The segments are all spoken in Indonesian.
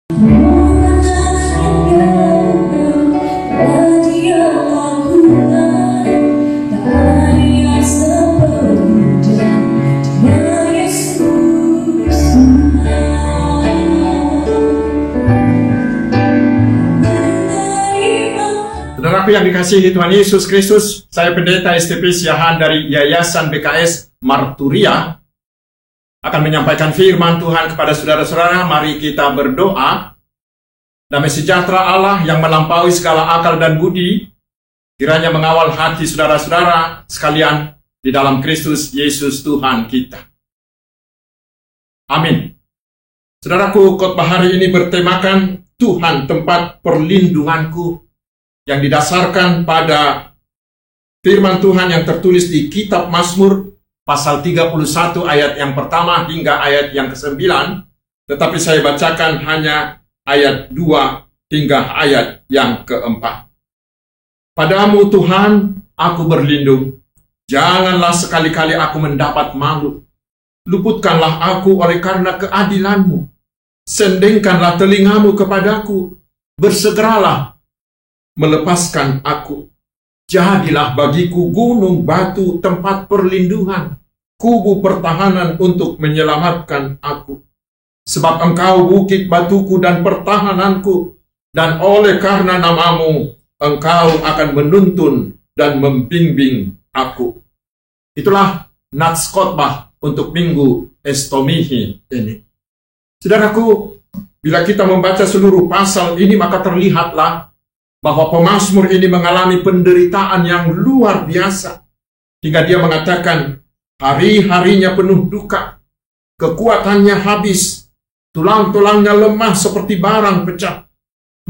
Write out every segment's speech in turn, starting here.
Saudaraku yang dikasihi Tuhan Yesus Kristus, saya Pendeta STP Siahaan dari Yayasan BKS Marturia akan menyampaikan firman Tuhan kepada saudara-saudara. Mari kita berdoa. Damai sejahtera Allah yang melampaui segala akal dan budi kiranya mengawal hati saudara-saudara sekalian di dalam Kristus Yesus Tuhan kita. Amin. Saudaraku, khotbah hari ini bertemakan Tuhan tempat perlindunganku, yang didasarkan pada firman Tuhan yang tertulis di kitab Mazmur pasal 31 ayat yang pertama hingga ayat yang ke-9, tetapi saya bacakan hanya ayat 2 hingga ayat yang ke-4. Padamu Tuhan, aku berlindung. Janganlah sekali-kali aku mendapat malu. Luputkanlah aku oleh karena keadilan-Mu. Sendengkanlah telingamu kepadaku. Bersegeralah melepaskan aku. Jadilah bagiku gunung batu tempat perlindungan, kubu pertahanan untuk menyelamatkan aku. Sebab Engkau bukit batuku dan pertahananku, dan oleh karena namamu, Engkau akan menuntun dan membimbing aku. Itulah nats khotbah untuk minggu Estomihi ini. Saudaraku, bila kita membaca seluruh pasal ini, maka terlihatlah bahwa pemazmur ini mengalami penderitaan yang luar biasa. Hingga dia mengatakan, hari-harinya penuh duka, kekuatannya habis, tulang-tulangnya lemah seperti barang pecah.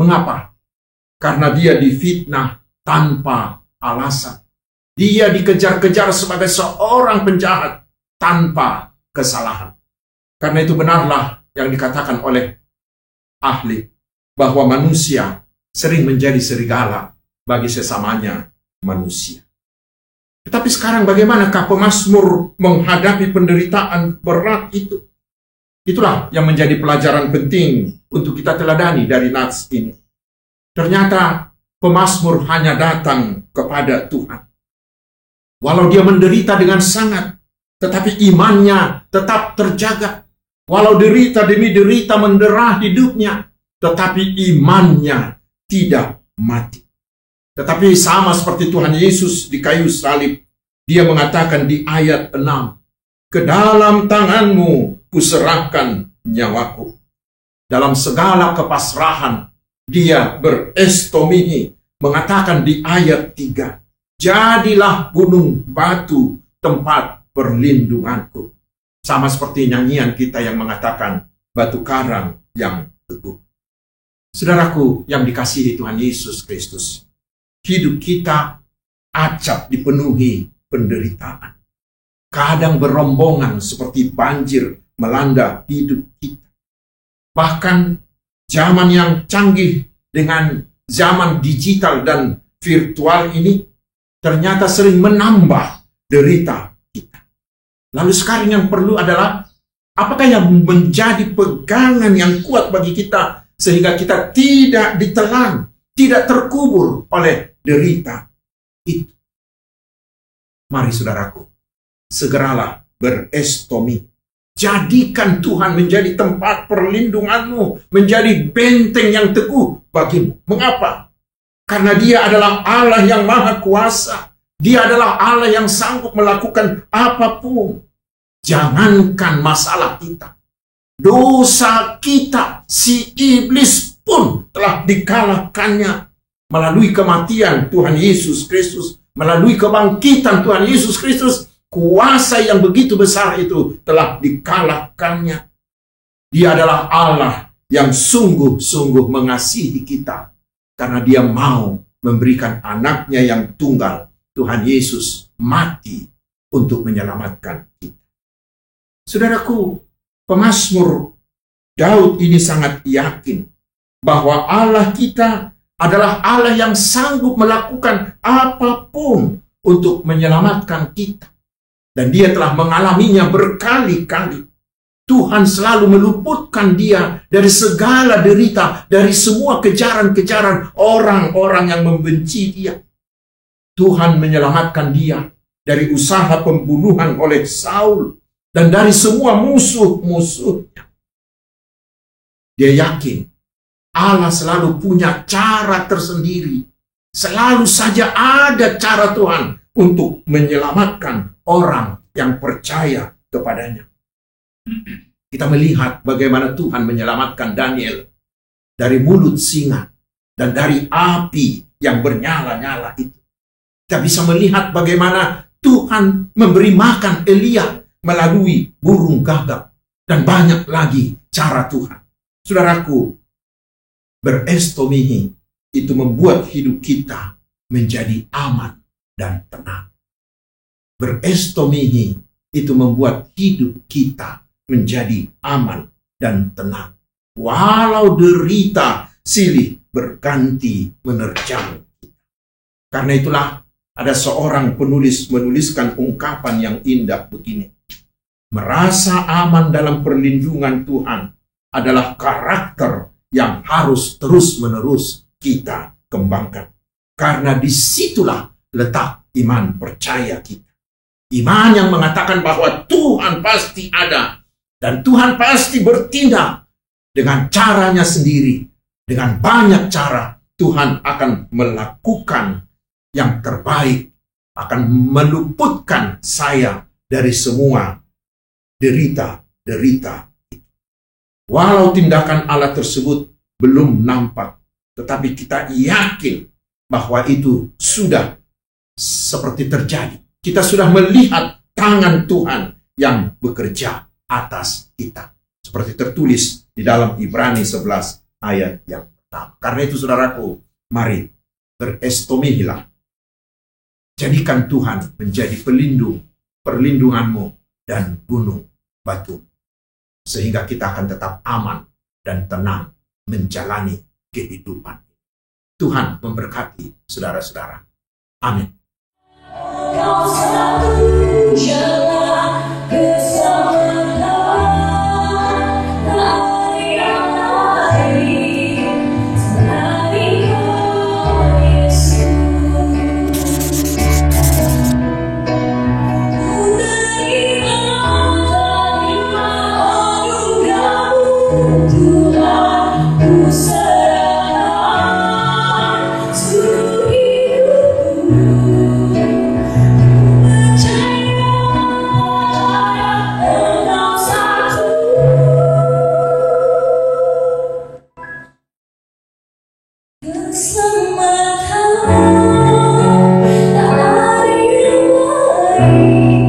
Mengapa? Karena dia difitnah tanpa alasan. Dia dikejar-kejar sebagai seorang penjahat tanpa kesalahan. Karena itu benarlah yang dikatakan oleh ahli, bahwa manusia sering menjadi serigala bagi sesamanya manusia. Tetapi sekarang bagaimanakah pemazmur menghadapi penderitaan berat itu? Itulah yang menjadi pelajaran penting untuk kita teladani dari nats ini. Ternyata pemazmur hanya datang kepada Tuhan. Walau dia menderita dengan sangat, tetapi imannya tetap terjaga. Walau derita demi derita mendera hidupnya, tetapi imannya tidak mati. Tetapi sama seperti Tuhan Yesus di kayu salib, dia mengatakan di ayat 6, "Ke dalam tangan-Mu kuserahkan nyawaku." Dalam segala kepasrahan, dia berestomihi, mengatakan di ayat 3, "Jadilah gunung batu tempat perlindunganku." Sama seperti nyanyian kita yang mengatakan batu karang yang teguh. Saudaraku yang dikasihi Tuhan Yesus Kristus, hidup kita acap dipenuhi penderitaan. Kadang berombongan seperti banjir melanda hidup kita. Bahkan zaman yang canggih dengan zaman digital dan virtual ini ternyata sering menambah derita kita. Lalu sekarang yang perlu adalah, apakah yang menjadi pegangan yang kuat bagi kita sehingga kita tidak ditelan, tidak terkubur oleh derita itu? Mari saudaraku, segeralah berestomi. Jadikan Tuhan menjadi tempat perlindunganmu, menjadi benteng yang teguh bagimu. Mengapa? Karena Dia adalah Allah yang maha kuasa. Dia adalah Allah yang sanggup melakukan apapun. Jangankan masalah kita, dosa kita, si iblis pun telah dikalahkannya melalui kematian Tuhan Yesus Kristus, melalui kebangkitan Tuhan Yesus Kristus. Kuasa yang begitu besar itu telah dikalahkannya. Dia adalah Allah yang sungguh-sungguh mengasihi kita, karena Dia mau memberikan anaknya yang tunggal, Tuhan Yesus, mati untuk menyelamatkan kita. Saudaraku, pemazmur Daud ini sangat yakin bahwa Allah kita adalah Allah yang sanggup melakukan apapun untuk menyelamatkan kita. Dan dia telah mengalaminya berkali-kali. Tuhan selalu meluputkan dia dari segala derita, dari semua kejaran-kejaran orang-orang yang membenci dia. Tuhan menyelamatkan dia dari usaha pembunuhan oleh Saul dan dari semua musuh-musuhnya. Dia yakin Allah selalu punya cara tersendiri. Selalu saja ada cara Tuhan untuk menyelamatkan orang yang percaya kepadanya. Kita melihat bagaimana Tuhan menyelamatkan Daniel dari mulut singa dan dari api yang bernyala-nyala itu. Kita bisa melihat bagaimana Tuhan memberi makan Elia melalui burung gagak dan banyak lagi cara Tuhan. Saudaraku, berestomihi itu membuat hidup kita menjadi aman dan tenang. Berestomihi itu membuat hidup kita menjadi aman dan tenang. Walau derita silih berganti menerjang kita. Karena itulah ada seorang penulis menuliskan ungkapan yang indah begini. Merasa aman dalam perlindungan Tuhan adalah karakter yang harus terus-menerus kita kembangkan. Karena disitulah letak iman percaya kita. Iman yang mengatakan bahwa Tuhan pasti ada. Dan Tuhan pasti bertindak dengan caranya sendiri. Dengan banyak cara Tuhan akan melakukan yang terbaik. Akan meluputkan saya dari semua derita-derita. Walau tindakan Allah tersebut belum nampak. Tetapi kita yakin bahwa itu sudah seperti terjadi. Kita sudah melihat tangan Tuhan yang bekerja atas kita. Seperti tertulis di dalam Ibrani 11 ayat yang pertama. Karena itu saudaraku, mari berestomihilah. Jadikan Tuhan menjadi perlindunganmu dan gunung batu. Sehingga kita akan tetap aman dan tenang menjalani kehidupan. Tuhan memberkati saudara-saudara. Amin. Bersama kau tak ada yang lain.